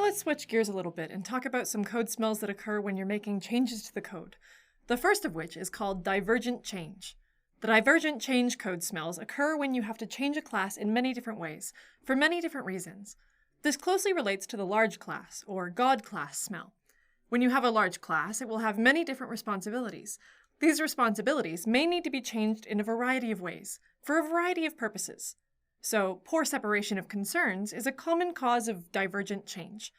Now let's switch gears a little bit and talk about some code smells that occur when you're making changes to the code. The first of which is called divergent change. The divergent change code smells occur when you have to change a class in many different ways, for many different reasons. This closely relates to the large class, or God class smell. When you have a large class, it will have many different responsibilities. These responsibilities may need to be changed in a variety of ways, for a variety of purposes. So, poor separation of concerns is a common cause of divergent change.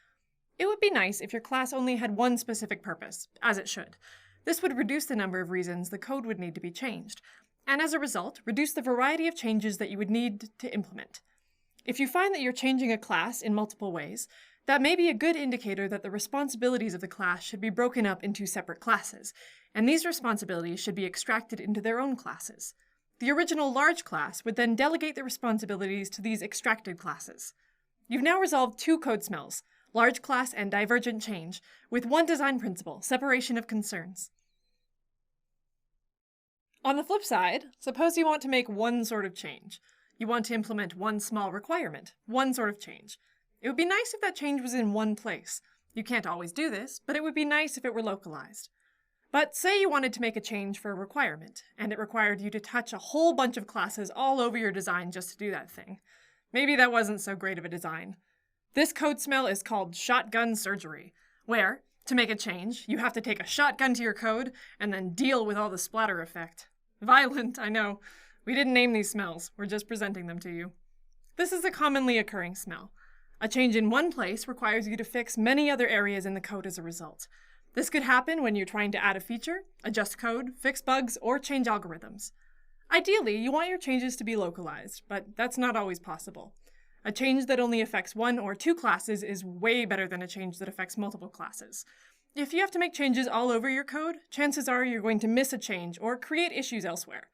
It would be nice if your class only had one specific purpose, as it should. This would reduce the number of reasons the code would need to be changed, and as a result, reduce the variety of changes that you would need to implement. If you find that you're changing a class in multiple ways, that may be a good indicator that the responsibilities of the class should be broken up into separate classes, and these responsibilities should be extracted into their own classes. The original large class would then delegate the responsibilities to these extracted classes. You've now resolved two code smells, large class and divergent change, with one design principle, separation of concerns. On the flip side, suppose you want to make one sort of change. You want to implement one small requirement, one sort of change. It would be nice if that change was in one place. You can't always do this, but it would be nice if it were localized. But say you wanted to make a change for a requirement, and it required you to touch a whole bunch of classes all over your design just to do that thing. Maybe that wasn't so great of a design. This code smell is called shotgun surgery, where, to make a change, you have to take a shotgun to your code and then deal with all the splatter effect. Violent, I know. We didn't name these smells, we're just presenting them to you. This is a commonly occurring smell. A change in one place requires you to fix many other areas in the code as a result. This could happen when you're trying to add a feature, adjust code, fix bugs, or change algorithms. Ideally, you want your changes to be localized, but that's not always possible. A change that only affects one or two classes is way better than a change that affects multiple classes. If you have to make changes all over your code, chances are you're going to miss a change or create issues elsewhere.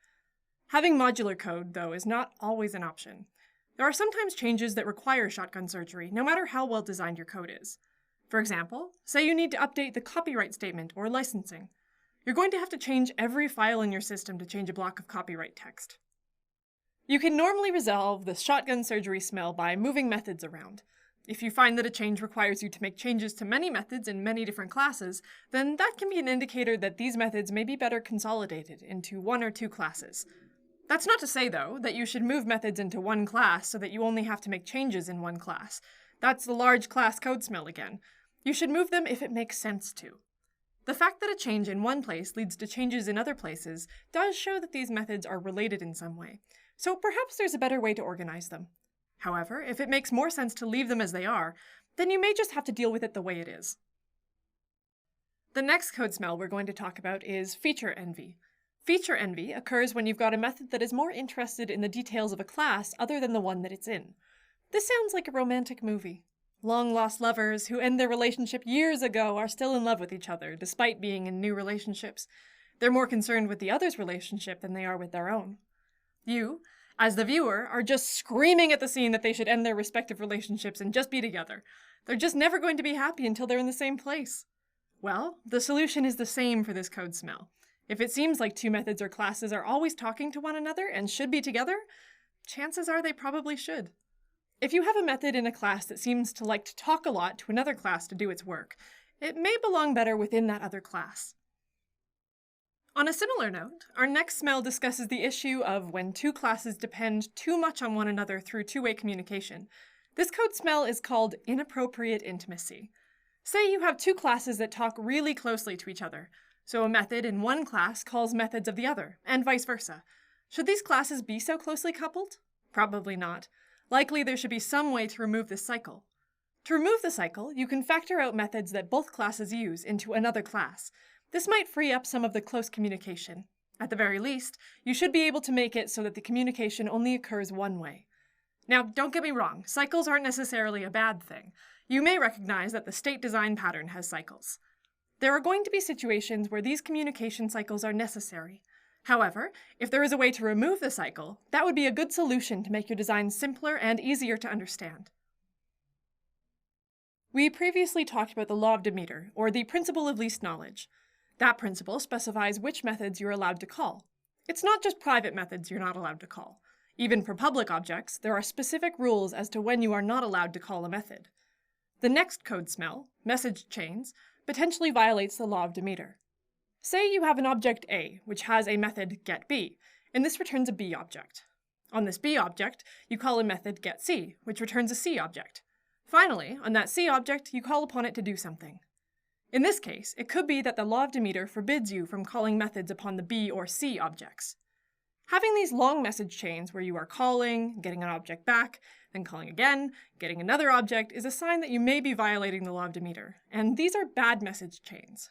Having modular code, though, is not always an option. There are sometimes changes that require shotgun surgery, no matter how well designed your code is. For example, say you need to update the copyright statement or licensing. You're going to have to change every file in your system to change a block of copyright text. You can normally resolve the shotgun surgery smell by moving methods around. If you find that a change requires you to make changes to many methods in many different classes, then that can be an indicator that these methods may be better consolidated into one or two classes. That's not to say, though, that you should move methods into one class so that you only have to make changes in one class. That's the large class code smell again. You should move them if it makes sense to. The fact that a change in one place leads to changes in other places does show that these methods are related in some way, so perhaps there's a better way to organize them. However, if it makes more sense to leave them as they are, then you may just have to deal with it the way it is. The next code smell we're going to talk about is feature envy. Feature envy occurs when you've got a method that is more interested in the details of a class other than the one that it's in. This sounds like a romantic movie. Long-lost lovers who end their relationship years ago are still in love with each other, despite being in new relationships. They're more concerned with the other's relationship than they are with their own. You, as the viewer, are just screaming at the scene that they should end their respective relationships and just be together. They're just never going to be happy until they're in the same place. Well, the solution is the same for this code smell. If it seems like two methods or classes are always talking to one another and should be together, chances are they probably should. If you have a method in a class that seems to like to talk a lot to another class to do its work, it may belong better within that other class. On a similar note, our next smell discusses the issue of when two classes depend too much on one another through two-way communication. This code smell is called inappropriate intimacy. Say you have two classes that talk really closely to each other, so a method in one class calls methods of the other, and vice versa. Should these classes be so closely coupled? Probably not. Likely there should be some way to remove this cycle. To remove the cycle, you can factor out methods that both classes use into another class. This might free up some of the close communication. At the very least, you should be able to make it so that the communication only occurs one way. Now, don't get me wrong, cycles aren't necessarily a bad thing. You may recognize that the state design pattern has cycles. There are going to be situations where these communication cycles are necessary. However, if there is a way to remove the cycle, that would be a good solution to make your design simpler and easier to understand. We previously talked about the law of Demeter, or the principle of least knowledge. That principle specifies which methods you're allowed to call. It's not just private methods you're not allowed to call. Even for public objects, there are specific rules as to when you are not allowed to call a method. The next code smell, message chains, potentially violates the law of Demeter. Say you have an object A, which has a method getB, and this returns a B object. On this B object, you call a method getC, which returns a C object. Finally, on that C object, you call upon it to do something. In this case, it could be that the law of Demeter forbids you from calling methods upon the B or C objects. Having these long message chains where you are calling, getting an object back, then calling again, getting another object is a sign that you may be violating the law of Demeter, and these are bad message chains.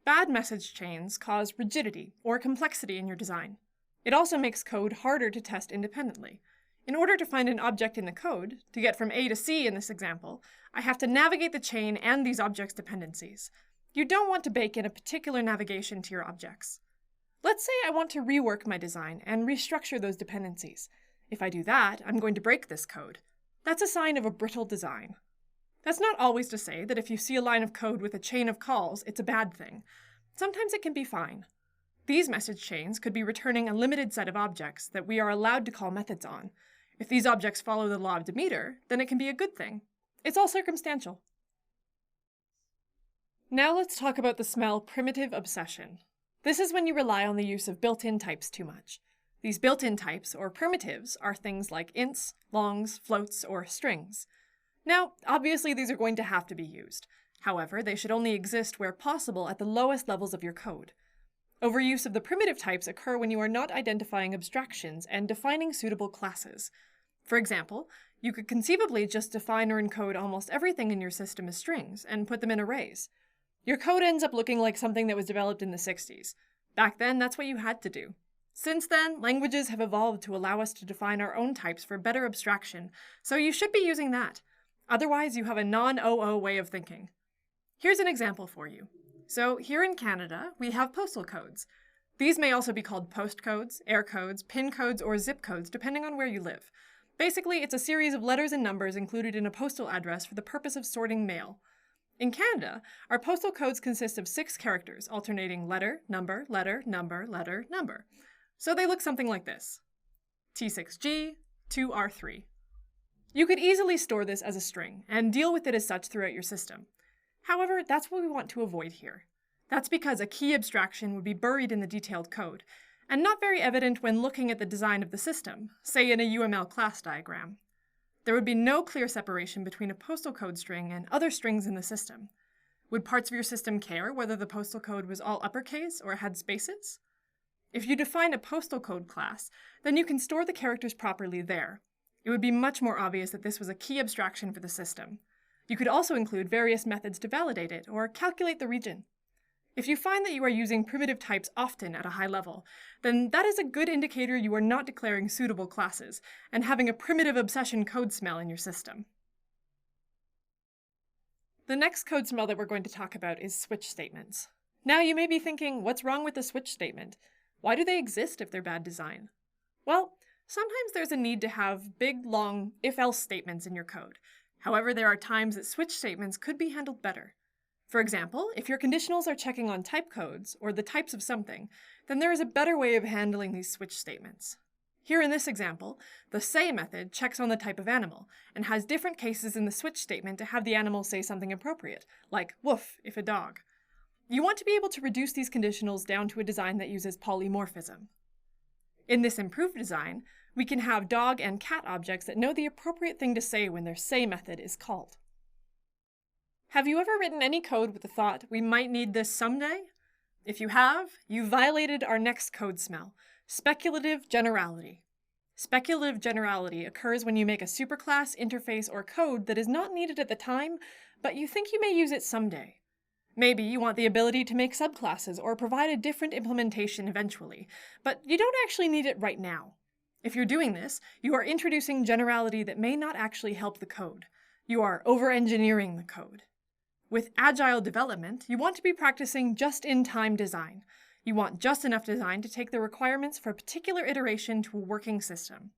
Bad message chains cause rigidity or complexity in your design. It also makes code harder to test independently. In order to find an object in the code, to get from A to C in this example, I have to navigate the chain and these objects' dependencies. You don't want to bake in a particular navigation to your objects. Let's say I want to rework my design and restructure those dependencies. If I do that, I'm going to break this code. That's a sign of a brittle design. That's not always to say that if you see a line of code with a chain of calls, it's a bad thing. Sometimes it can be fine. These message chains could be returning a limited set of objects that we are allowed to call methods on. If these objects follow the law of Demeter, then it can be a good thing. It's all circumstantial. Now let's talk about the smell primitive obsession. This is when you rely on the use of built-in types too much. These built-in types, or primitives, are things like ints, longs, floats, or strings. Now, obviously these are going to have to be used. However, they should only exist where possible at the lowest levels of your code. Overuse of the primitive types occur when you are not identifying abstractions and defining suitable classes. For example, you could conceivably just define or encode almost everything in your system as strings and put them in arrays. Your code ends up looking like something that was developed in the 60s. Back then, that's what you had to do. Since then, languages have evolved to allow us to define our own types for better abstraction, so you should be using that. Otherwise, you have a non-OO way of thinking. Here's an example for you. So here in Canada, we have postal codes. These may also be called postcodes, air codes, pin codes, or zip codes, depending on where you live. Basically, it's a series of letters and numbers included in a postal address for the purpose of sorting mail. In Canada, our postal codes consist of 6 characters, alternating letter, number, letter, number, letter, number. So they look something like this: T6G, 2R3. You could easily store this as a string and deal with it as such throughout your system. However, that's what we want to avoid here. That's because a key abstraction would be buried in the detailed code, and not very evident when looking at the design of the system, say in a UML class diagram. There would be no clear separation between a postal code string and other strings in the system. Would parts of your system care whether the postal code was all uppercase or had spaces? If you define a postal code class, then you can store the characters properly there. It would be much more obvious that this was a key abstraction for the system. You could also include various methods to validate it or calculate the region. If you find that you are using primitive types often at a high level, then that is a good indicator you are not declaring suitable classes and having a primitive obsession code smell in your system. The next code smell that we're going to talk about is switch statements. Now you may be thinking, what's wrong with the switch statement? Why do they exist if they're bad design? Well, sometimes there's a need to have big, long if-else statements in your code. However, there are times that switch statements could be handled better. For example, if your conditionals are checking on type codes, or the types of something, then there is a better way of handling these switch statements. Here in this example, the say method checks on the type of animal, and has different cases in the switch statement to have the animal say something appropriate, like woof if a dog. You want to be able to reduce these conditionals down to a design that uses polymorphism. In this improved design, we can have dog and cat objects that know the appropriate thing to say when their say method is called. Have you ever written any code with the thought, we might need this someday? If you have, you violated our next code smell, speculative generality. Speculative generality occurs when you make a superclass, interface, or code that is not needed at the time, but you think you may use it someday. Maybe you want the ability to make subclasses or provide a different implementation eventually, but you don't actually need it right now. If you're doing this, you are introducing generality that may not actually help the code. You are over-engineering the code. With agile development, you want to be practicing just-in-time design. You want just enough design to take the requirements for a particular iteration to a working system.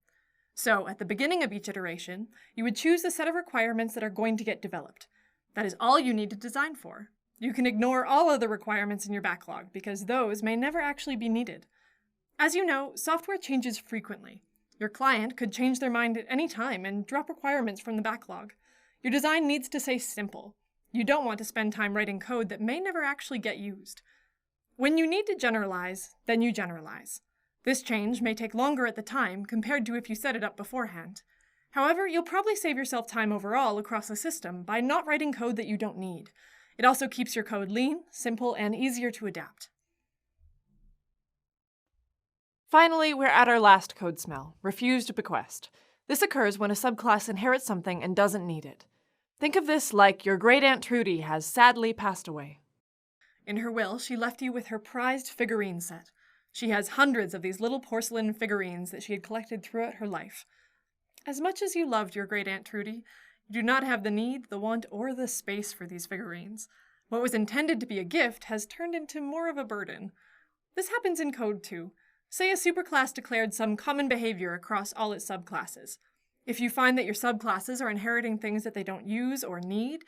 So, at the beginning of each iteration, you would choose the set of requirements that are going to get developed. That is all you need to design for. You can ignore all other requirements in your backlog because those may never actually be needed. As you know, software changes frequently. Your client could change their mind at any time and drop requirements from the backlog. Your design needs to say simple. You don't want to spend time writing code that may never actually get used. When you need to generalize, then you generalize. This change may take longer at the time compared to if you set it up beforehand. However, you'll probably save yourself time overall across the system by not writing code that you don't need. It also keeps your code lean, simple, and easier to adapt. Finally, we're at our last code smell, refused bequest. This occurs when a subclass inherits something and doesn't need it. Think of this like your great-aunt Trudy has sadly passed away. In her will, she left you with her prized figurine set. She has hundreds of these little porcelain figurines that she had collected throughout her life. As much as you loved your great-aunt Trudy, you do not have the need, the want, or the space for these figurines. What was intended to be a gift has turned into more of a burden. This happens in code too. Say a superclass declared some common behavior across all its subclasses. If you find that your subclasses are inheriting things that they don't use or need,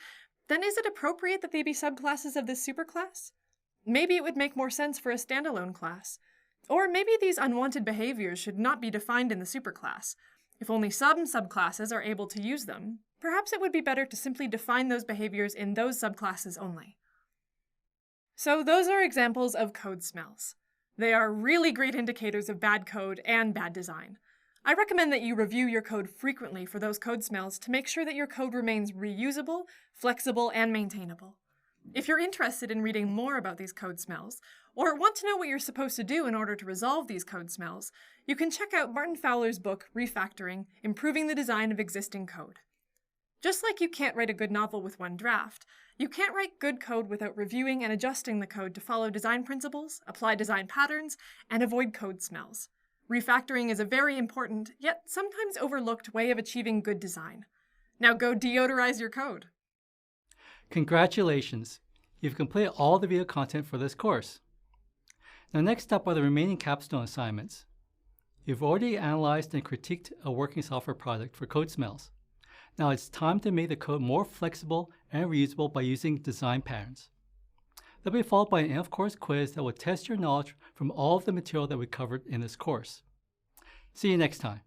then is it appropriate that they be subclasses of this superclass? Maybe it would make more sense for a standalone class. Or maybe these unwanted behaviors should not be defined in the superclass. If only some subclasses are able to use them, perhaps it would be better to simply define those behaviors in those subclasses only. So those are examples of code smells. They are really great indicators of bad code and bad design. I recommend that you review your code frequently for those code smells to make sure that your code remains reusable, flexible, and maintainable. If you're interested in reading more about these code smells, or want to know what you're supposed to do in order to resolve these code smells, you can check out Martin Fowler's book, Refactoring, Improving the Design of Existing Code. Just like you can't write a good novel with one draft, you can't write good code without reviewing and adjusting the code to follow design principles, apply design patterns, and avoid code smells. Refactoring is a very important, yet sometimes overlooked way of achieving good design. Now go deodorize your code. Congratulations! You've completed all the video content for this course. Now next up are the remaining capstone assignments. You've already analyzed and critiqued a working software project for code smells. Now it's time to make the code more flexible and reusable by using design patterns. They'll be followed by an end-of-course quiz that will test your knowledge from all of the material that we covered in this course. See you next time.